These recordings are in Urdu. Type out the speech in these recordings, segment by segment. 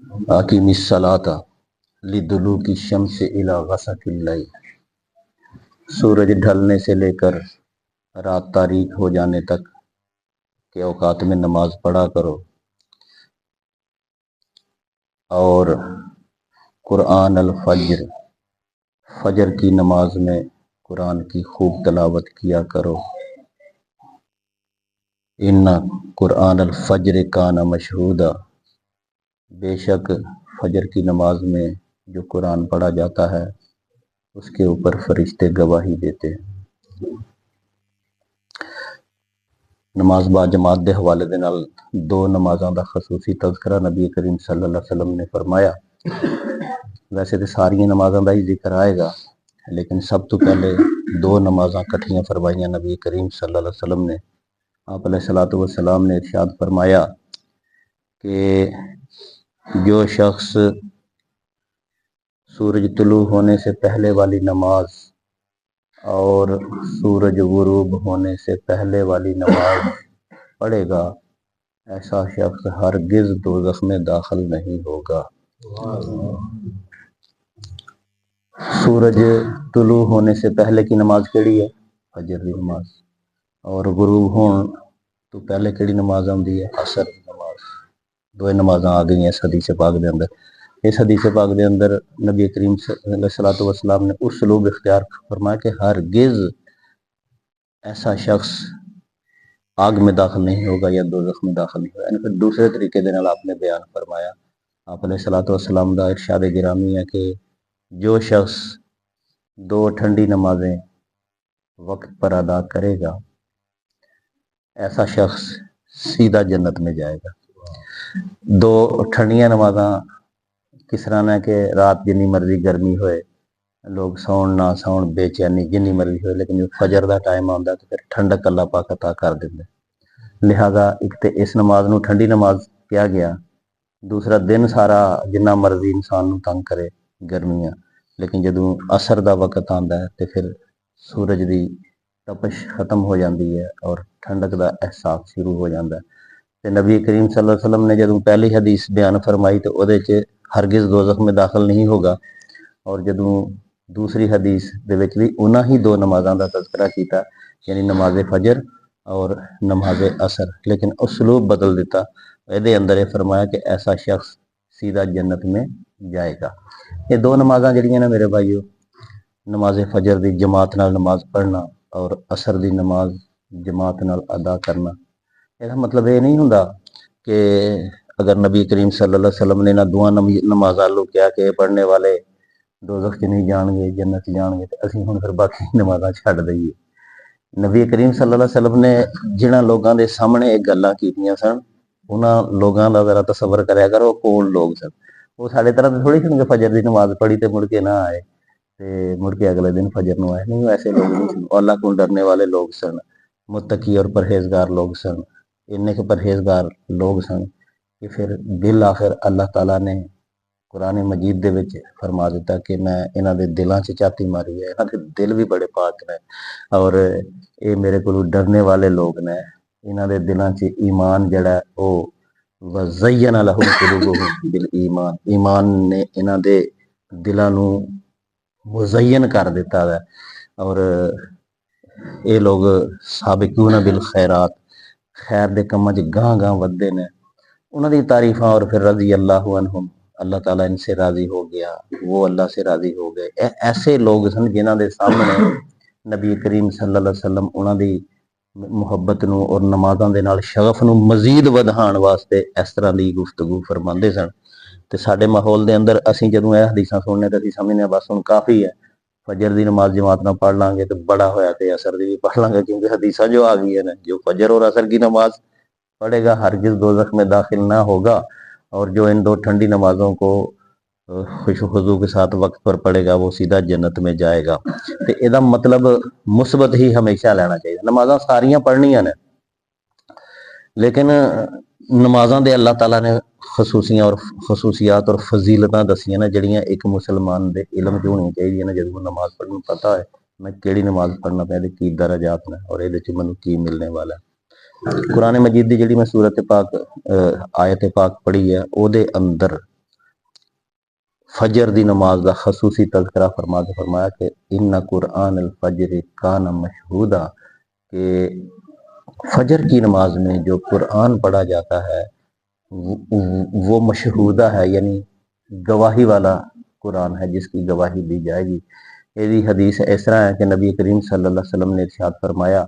اقیم الصلاۃ لدلوک الشمس الی غسق اللیل، سورج ڈھلنے سے لے کر رات تاریک ہو جانے تک کے اوقات میں نماز پڑھا کرو، اور قرآن الفجر، فجر کی نماز میں قرآن کی خوب تلاوت کیا کرو۔ ان قرآن الفجر کان مشہودا، بے شک فجر کی نماز میں جو قرآن پڑھا جاتا ہے اس کے اوپر فرشتے گواہی دیتے ہیں۔ نماز با جماعت دے حوالے دے نال دو نمازاں دا خصوصی تذکرہ نبی کریم صلی اللہ علیہ وسلم نے فرمایا۔ ویسے تو ساری نمازاں دا ہی ذکر آئے گا، لیکن سب تو پہلے دو نمازاں کٹھیاں فرمائیاں نبی کریم صلی اللہ علیہ وسلم نے۔ آپ علیہ الصلوۃ والسلام نے ارشاد فرمایا کہ جو شخص سورج طلوع ہونے سے پہلے والی نماز اور سورج غروب ہونے سے پہلے والی نماز پڑھے گا، ایسا شخص ہرگز دوزخ میں داخل نہیں ہوگا۔ سورج طلوع ہونے سے پہلے کی نماز کیڑی ہے؟ فجر کی نماز۔ اور غروب ہون تو پہلے کیڑی نماز آندی ہے؟ عصر کی نماز۔ دو نمازاں آ گئی ہیں اس حدیث پاک دے اندر۔ اس حدیث پاک دے اندر نبی کریم صلی اللہ علیہ وسلم نے اس سلوک اختیار فرمایا کہ ہرگز ایسا شخص آگ میں داخل نہیں ہوگا یا دوزخ میں داخل نہیں ہوگا۔ یعنی پھر دوسرے طریقے دے نال آپ نے بیان فرمایا، آپ علیہ الصلوۃ والسلام دا ارشاد گرامی ہے کہ جو شخص دو ٹھنڈی نمازیں وقت پر ادا کرے گا، ایسا شخص سیدھا جنت میں جائے گا۔ دو ٹھنڈیاں نمازاں کس طرح نہ کہ رات جنی مرضی گرمی ہوئے، لوگ سون نہ سون، بے چینی جنی مرضی ہوئے، لیکن جو فجر دا ٹائم آندا تو پھر ٹھنڈک اللہ پاک عطا کر دیندا۔ لہذا ایک تے اس نماز نو ٹھنڈی نماز کیا گیا، دوسرا دن سارا جنہ مرضی انسان نو تنگ کرے گرمیاں، لیکن جدوں عصر دا وقت آندا ہے تو پھر سورج دی تپش ختم ہو جاندی ہے اور ٹھنڈک دا احساس شروع ہو جاندا ہے۔ تے نبی کریم صلی اللہ علیہ وسلم نے جدوں پہلی حدیث بیان فرمائی تو اودے چ ہرگز دوزخ میں داخل نہیں ہوگا، اور جدوں دوسری حدیث دے وچ بھی انہاں ہی دو نمازاں دا تذکرہ کیتا، یعنی نماز فجر اور نماز عصر، لیکن اسلوب بدل دیتا۔ دے اندر یہ فرمایا کہ ایسا شخص سیدھا جنت میں جائے گا۔ یہ دو نمازاں جڑیاں نا میرے بھائیو، نماز فجر دی جماعت نال نماز پڑھنا اور عصر دی نماز جماعت نال ادا کرنا، یہ مطلب یہ نہیں ہوندا کہ اگر نبی کریم صلی اللہ علیہ وسلم نے نہ دعا نمازاں لو کیا کہ پڑھنے والے دوزخ چ نہیں جان گے جنت جان گے، تو اسی ہن پھر باقی نمازاں چھڈ دئیے۔ نبی کریم صلی اللہ علیہ وسلم نے جنہاں لوگاں دے سامنے یہ گلاں کیتیاں سن، انہاں لوگاں دا ذرا تصور کریا کرو کون لوگ سن۔ وہ ساڈے طرح تھوڑی سن کہ فجر دی نماز پڑھی تے مڑ کے نہ آئے تے مڑ کے اگلے دن فجر نو آئے، نہیں ایسے لوگ نہیں سن۔ اللہ کو ڈرنے والے لوگ سن، متقی اور پرہیزگار لوگ سن، اننے کے پرہیزگار لوگ سن کہ پھر بالآخر اللہ تعالیٰ نے قرآن مجید دے وچ فرما دیتا کہ میں انہاں دے دلاں چ چاتی ماری ہے، انہاں دے دل بھی بڑے پاک نے اور اے میرے کولوں ڈرنے والے لوگ نے، انہاں دے دلاں چ ایمان جڑا ہے او وَزَيَّنَ لَهُمْ قُلُوبُهُمْ بِالْإِيمَانِ، ایمان نے انہاں دے دلاں نو مزین کر دیتا ہے، اور اے لوگ سابقون بالخیرات، خیر دے کماں چ گاں گاں ودے نے۔ انہاں دی تعریفاں اور پھر رضی اللہ عنہم، اللہ تعالیٰ ان سے راضی ہو گیا، وہ اللہ سے راضی ہو گئے۔ ایسے لوگ سن جنہاں دے سامنے نبی کریم صلی اللہ علیہ وسلم انہاں دی محبت نو اور نمازاں دے نال شغف نو مزید ودھان واسطے اس طرح دی گفتگو فرماندے سن۔ تے ساڈے ماحول دے اندر اسی جدوں اے حدیثاں سننے تے اسی سمجھنے بس ہن کافی ہے، فجر دی نماز جماعت نہ پڑھ لیں گے تو بڑا ہویا تے عصر دی بھی پڑھ لیں گے، کیونکہ حدیثاں جو آ گئی ہیں جو فجر اور عصر کی نماز پڑھے گا ہرگز دوزخ میں داخل نہ ہوگا، اور جو ان دو ٹھنڈی نمازوں کو خوش و خضوع کے ساتھ وقت پر پڑھے گا وہ سیدھا جنت میں جائے گا۔ تے ادا مطلب مثبت ہی ہمیشہ لینا چاہیے۔ نمازاں ساریاں پڑھنیاں نے، لیکن نمازاں دے اللہ تعالیٰ نے خصوصیات اور فضیلتاں دسیاں نے جڑیاں ایک مسلمان دے علم چ ہونی چاہیے نا۔ جدوں نماز پڑھن پتہ ہے میں کیڑی نماز پڑھنا پیا تے کی درجات نے اور اے چ مینوں کی ملنے والا ہے۔ قرآن مجید دی جڑی میں سورت پاک آیت پاک پڑھی ہے او دے اندر فجر دی نماز دا خصوصی تذکرہ فرما کے فرمایا کہ ان قرآن الفجر کان مشہودا، کہ فجر کی نماز میں جو قرآن پڑھا جاتا ہے وہ مشہودہ ہے، یعنی گواہی والا قرآن ہے جس کی گواہی دی جائے گی۔ یہ حدیث اس طرح ہے کہ نبی کریم صلی اللہ علیہ وسلم نے ارشاد فرمایا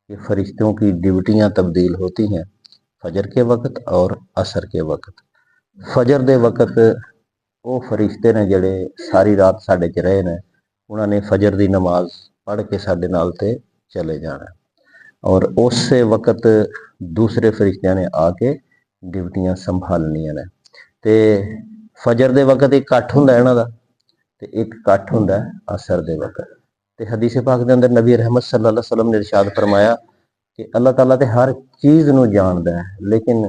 کہ فرشتوں کی ڈیوٹیاں تبدیل ہوتی ہیں فجر کے وقت اور عصر کے وقت۔ فجر دے وقت وہ فرشتے نے جڑے ساری رات ساڈے چ رہے نے، انہوں نے فجر دی نماز پڑھ کے ساڈے نال تے چلے جانا، اور اس وقت دوسرے فرشتیاں نے آ کے ڈیوٹیاں سنبھالنیاں نے۔ تے فجر دے وقت ایک کٹ ہوندا ہے انہاں دا، تے ایک کٹ ہوندا ہے عصر دے وقت۔ تے حدیث پاک دے اندر نبی رحمت صلی اللہ علیہ وسلم نے ارشاد فرمایا کہ اللہ تعالیٰ تے ہر چیز نو جاندا ہے، لیکن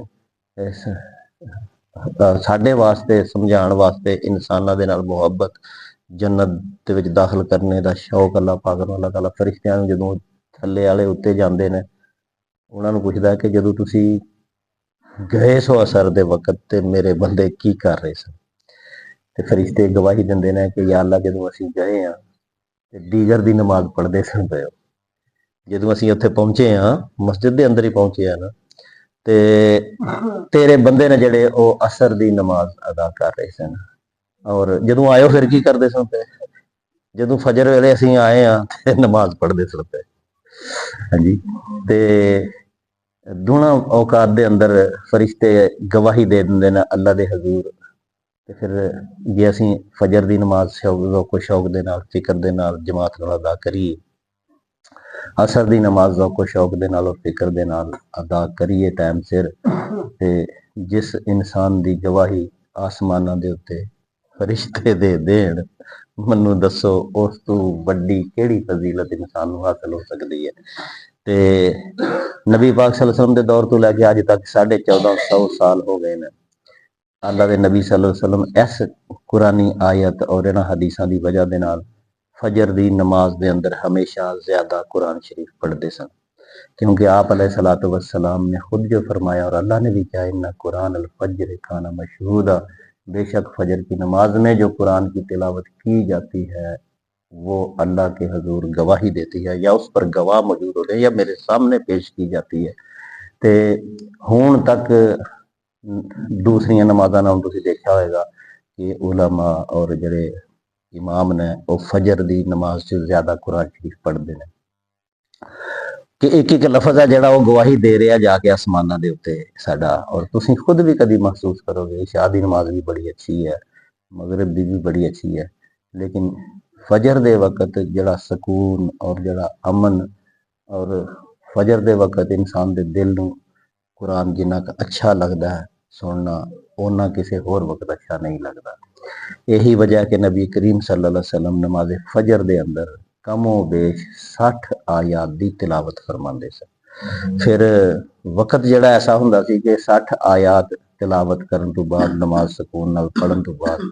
ساڈے واسطے سمجھان واسطے انساناں دے نال محبت، جنت دے وچ داخل کرنے دا شوق اللہ پاک نو اللہ تعالیٰ فرشتیاں نو جدوں تھلے والے اتنے جاندے نے انہاں نو پوچھدا ہے کہ جدوں تسی گئے سو عصر دے وقت تے میرے بندے کی کر رہے سن؟ تے فرشتے گواہی دیندے نے کہ یا اللہ جدوں اسی گئے ہاں تے دیگر دی نماز پڑھدے سن پئے ہو، جدوں اسی اتھے پہنچے ہاں مسجد دے اندر ہی پہنچے ہاں نا، تے تیرے بندے نے جڑے او عصر دی نماز ادا کر رہے سن، اور جدوں آئے ہو پھر کی کردے سن پے؟ جدوں فجر ویلے اسی آئے ہاں تے نماز پڑھدے سن پے۔ ہاں جی، تے دونوں اوقات دے اندر فرشتے گواہی دے دندے نے اللہ دے حضور، تے پھر جے اسی فجر دی نماز ذوق و شوق دے نال فکر دے نال جماعت نال ادا کریے، عصر دی نماز ذوق و شوق دے نال اور فکر دے نال ادا کریے ٹائم سر، تے جس انسان دی گواہی آسماناں دے اتے فرشتے دے دین، منو دسو اس تو وڈی کیڑی فضیلت انسان نو حاصل ہو سکدی ہے؟ تے نبی پاک صلی اللہ علیہ وسلم دے دور تو لے کے اج تک 1450 سال ہو گئے نے اللہ دے نبی صلی اللہ علیہ وسلم اس قرآنی آیت اور انہاں حدیثاں دی وجہ دے نال فجر دی نماز دے اندر ہمیشہ زیادہ قرآن شریف پڑھدے سن، کیونکہ آپ علیہ الصلوۃ والسلام نے خود جو فرمایا اور اللہ نے بھی کہا ان قرآن الفجر کان مشہودا، بے شک فجر کی نماز میں جو قرآن کی تلاوت کی جاتی ہے وہ اللہ کے حضور گواہی دیتی ہے، یا اس پر گواہ موجود ہوتے ہیں یا میرے سامنے پیش کی جاتی ہے۔ تے ہون تک دوسری نمازاں نال تسی دیکھا ہوئے گا کہ علماء اور جڑے امام نے وہ فجر دی نماز سے زیادہ قرآن شریف پڑھتے ہیں، کہ ایک ایک لفظ ہے جڑا وہ گواہی دے رہا جا کے آسماناں دے اوتے ساڈا، اور تسی خود بھی کدی محسوس کرو گے عشاء دی نماز بھی بڑی اچھی ہے، مغرب دی بھی بڑی اچھی ہے، لیکن فجر دے وقت جڑا سکون اور جڑا امن، اور فجر دے وقت انسان دے دل نو قرآن جنہ کا اچھا لگتا ہے سننا، اونا کسی اور وقت اچھا نہیں لگتا۔ یہی وجہ ہے کہ نبی کریم صلی اللہ علیہ وسلم نماز فجر دے اندر کم و بیش 60 آیات دی تلاوت فرماندے سن۔ پھر وقت جڑا ایسا ہوندا سی کہ 60 آیات تلاوت کرن تو بعد نماز سکون نال پڑھن تو بعد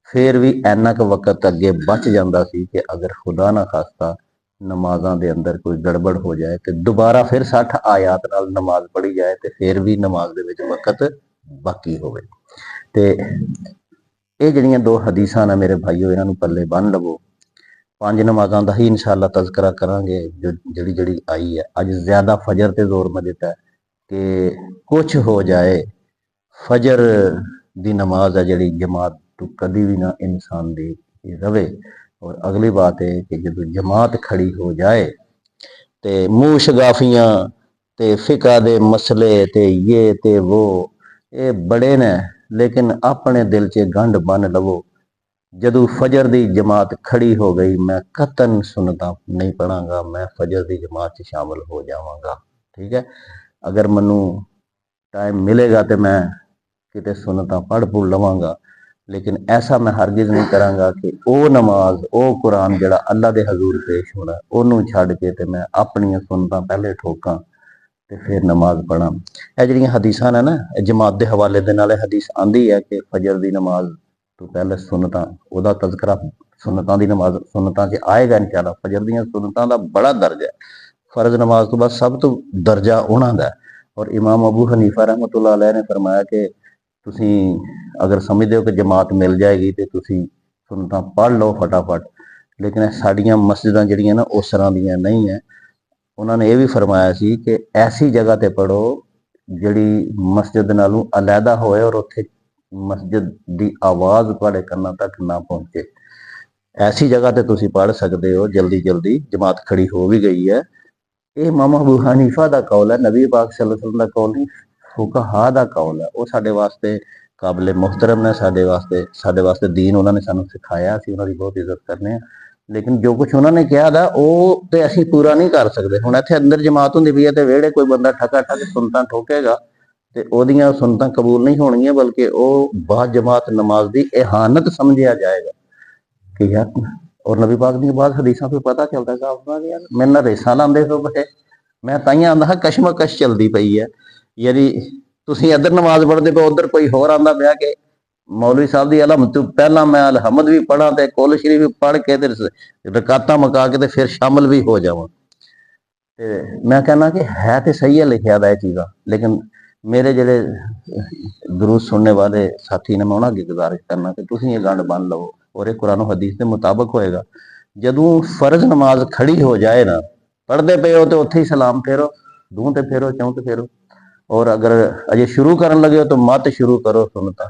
پھر بھی اینا کا وقت اگے بچ جاندہ سی کہ اگر خدا نہ خواستہ نمازاں دے اندر کوئی گڑبڑ ہو جائے تو دوبارہ پھر 60 آیات نال نماز پڑھی جائے تو پھر بھی نماز دے وچ وقت باقی ہوئے۔ تے یہ جڑیاں دو حدیثاں نے میرے بھائیو انہاں نو پلے بن لو، 5 نمازاں دا ہی انشاءاللہ تذکرہ کران گے جو جڑی آئی ہے۔ اج زیادہ فجر تے زور میں دیتا ہے کہ کچھ ہو جائے، فجر دی نماز ہے جڑی جماعت تو کدی بھی نہ انسان دی روے، اور اگلی بات ہے کہ جب جماعت کھڑی ہو جائے تے منہ شگافیاں تے فقہ دے مسئلے تے یہ تے وہ اے بڑے نے، لیکن اپنے دل چے گنڈ بن لو، جدو فجر دی جماعت کھڑی ہو گئی میں قطعاً سنتا نہیں پڑھاں گا، میں فجر دی جماعت سے شامل ہو جاواں گا، ٹھیک ہے؟ اگر منو ٹائم ملے گا تو میں کتے سنتا پڑھ لواں گا، لیکن ایسا میں ہرگز نہیں کراں گا کہ او نماز او قرآن جڑا اللہ دے حضور پیش ہونا اونوں چھڈ کے تے میں اپنی سنتا پہلے ٹھوکاں تے پھر نماز پڑھاں۔ اے جڑیاں حدیثاں نے نا جماعت دے حوالے دے نال حدیث آندی ہے کہ فجر دی نماز تو پہلے سنتاں او دا تذکرہ سنتاں دی نماز سنتاں چ آئے گا انشاءاللہ۔ فجر دیاں سنتاں دا بڑا درجہ ہے، فرض نماز تو بعد سب تو درجہ انہاں دا ہے، اور امام ابو حنیفہ رحمۃ اللہ علیہ نے فرمایا کہ ਤੁਸੀਂ ਅਗਰ ਸਮਝਦੇ ਹੋ ਕਿ ਜਮਾਤ ਮਿਲ ਜਾਏਗੀ ਤੇ ਤੁਸੀਂ ਸੁਨਤਾਂ ਪੜ੍ਹ ਲਓ ਫਟਾਫਟ, ਲੇਕਿਨ ਇਹ ਸਾਡੀਆਂ ਮਸਜਿਦਾਂ ਜਿਹੜੀਆਂ ਨਾ ਉਸ ਤਰ੍ਹਾਂ ਦੀਆਂ ਨਹੀਂ ਹੈ। ਉਹਨਾਂ ਨੇ ਇਹ ਵੀ ਫਰਮਾਇਆ ਸੀ ਕਿ ਐਸੀ ਜਗ੍ਹਾ ਤੇ ਪੜੋ ਜਿਹੜੀ ਮਸਜਿਦ ਨਾਲੋਂ ਅਲੱਗਾ ਹੋਏ ਔਰ ਉੱਥੇ ਮਸਜਿਦ ਦੀ ਆਵਾਜ਼ ਤੁਹਾਡੇ ਕੰਨਾਂ ਤੱਕ ਨਾ ਪਹੁੰਚੇ। ਐਸੀ ਜਗ੍ਹਾ ਤੇ ਤੁਸੀਂ ਪੜ੍ਹ ਸਕਦੇ ਹੋ। ਜਲਦੀ ਜਲਦੀ ਜਮਾਤ ਖੜੀ ਹੋ ਵੀ ਗਈ ਹੈ। ਇਹ ਇਮਾਮ ਅਬੂ ਹਨੀਫਾ ਦਾ ਕੌਲ ਹੈ, ਨਬੀ ਪਾਕ ਸੱਲੱਲਾਹੁ ਅਲੈਹਿ ਵਸੱਲਮ ਦਾ ਕੌਲ ਨਹੀਂ, ਫੁਕਹਾ ਦਾ ਕੌਲ ਹੈ। ਉਹ ਸਾਡੇ ਵਾਸਤੇ ਕਾਬਿਲ ਮੁਹਤਰਮ ਨੇ, ਸਾਡੇ ਵਾਸਤੇ ਦੀਨ ਉਹਨਾਂ ਨੇ ਸਾਨੂੰ ਸਿਖਾਇਆ, ਅਸੀਂ ਉਹਨਾਂ ਦੀ ਬਹੁਤ ਇੱਜ਼ਤ ਕਰਨੇ ਆ। ਲੇਕਿਨ ਜੋ ਕੁਝ ਉਹਨਾਂ ਨੇ ਕਿਹਾ ਦਾ ਉਹ ਤੇ ਅਸੀਂ ਪੂਰਾ ਨਹੀਂ ਕਰ ਸਕਦੇ। ਹੁਣ ਇੱਥੇ ਅੰਦਰ ਜਮਾਤ ਹੁੰਦੀ ਪਈ ਹੈ ਤੇ ਵਿਹੜੇ ਕੋਈ ਬੰਦਾ ਠੱਕਾ ਠੱਕ ਸੁਨਤਾਂ ਠੋਕੇਗਾ ਤੇ ਉਹਦੀਆਂ ਸੁਨਤਾਂ ਕਬੂਲ ਨਹੀਂ ਹੋਣਗੀਆਂ, ਬਲਕਿ ਉਹ ਬਾਅਦ ਜਮਾਤ ਨਮਾਜ਼ ਦੀ ਇਹਾਨਤ ਸਮਝਿਆ ਜਾਏਗਾ ਕਿ ਯਾਰ। ਔਰ ਨਬੀ ਪਾਕ ਦੀਆਂ ਬਾਅਦ ਹਦੀਸਾਂ ਤੋਂ ਪਤਾ ਚੱਲਦਾ ਸਾਫ ਯਾਰ ਮੇਰੇ ਨਾਲ ਰੇਸਾਂ ਲਾਉਂਦੇ ਹੋ ਬੜੇ। ਮੈਂ ਤਾਈਆਂ ਆਂਦਾ ਹਾਂ ਕਸ਼ਮਕਸ਼ ਚੱਲਦੀ ਪਈ ਹੈ, ਯਾਨੀ ਤੁਸੀਂ ਇੱਧਰ ਨਮਾਜ਼ ਪੜ੍ਹਦੇ ਪਏ ਉਧਰ ਕੋਈ ਹੋਰ ਆਂਦਾ ਪਿਆ ਕਿ ਮੌਲਵੀ ਸਾਹਿਬ ਦੀ ਅਲਹਮਦ ਤੋਂ ਪਹਿਲਾਂ ਮੈਂ ਅਲਹਮਦ ਵੀ ਪੜ੍ਹਾਂ ਤੇ ਕੁਲ ਸ਼ਰੀਫ ਵੀ ਪੜ੍ਹ ਕੇ ਤੇ ਰਕਾਤਾਂ ਮੁਕਾ ਕੇ ਤੇ ਫਿਰ ਸ਼ਾਮਲ ਵੀ ਹੋ ਜਾਵਾਂ। ਤੇ ਮੈਂ ਕਹਿੰਦਾ ਕਿ ਹੈ ਤੇ ਸਹੀ ਹੈ ਲਿਖਿਆ ਦਾ ਇਹ ਚੀਜ਼ਾਂ, ਲੇਕਿਨ ਮੇਰੇ ਜਿਹੜੇ ਦਰੂਦ ਸੁਣਨੇ ਵਾਲੇ ਸਾਥੀ ਨੇ ਮੈਂ ਉਹਨਾਂ ਅੱਗੇ ਗੁਜ਼ਾਰਿਸ਼ ਕਰਨਾ ਕਿ ਤੁਸੀਂ ਇਹ ਗੰਢ ਬੰਨ ਲਵੋ ਔਰ ਇਹ ਕੁਰਾਨ ਹਦੀਸ ਦੇ ਮੁਤਾਬਕ ਹੋਏਗਾ। ਜਦੋਂ ਫਰਜ਼ ਨਮਾਜ਼ ਖੜੀ ਹੋ ਜਾਏ ਨਾ, ਪੜ੍ਹਦੇ ਪਏ ਹੋ ਤੇ ਉੱਥੇ ਹੀ ਸਲਾਮ ਫੇਰੋ, ਦੂੰ ਤੇ ਫੇਰੋ, ਚੌਂ ਤੇ ਫੇਰੋ। ਔਰ ਅਗਰ ਅਜੇ ਸ਼ੁਰੂ ਕਰਨ ਲੱਗੇ ਹੋ ਤਾਂ ਮਤ ਸ਼ੁਰੂ ਕਰੋ ਸੁਨਤਾਂ,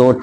2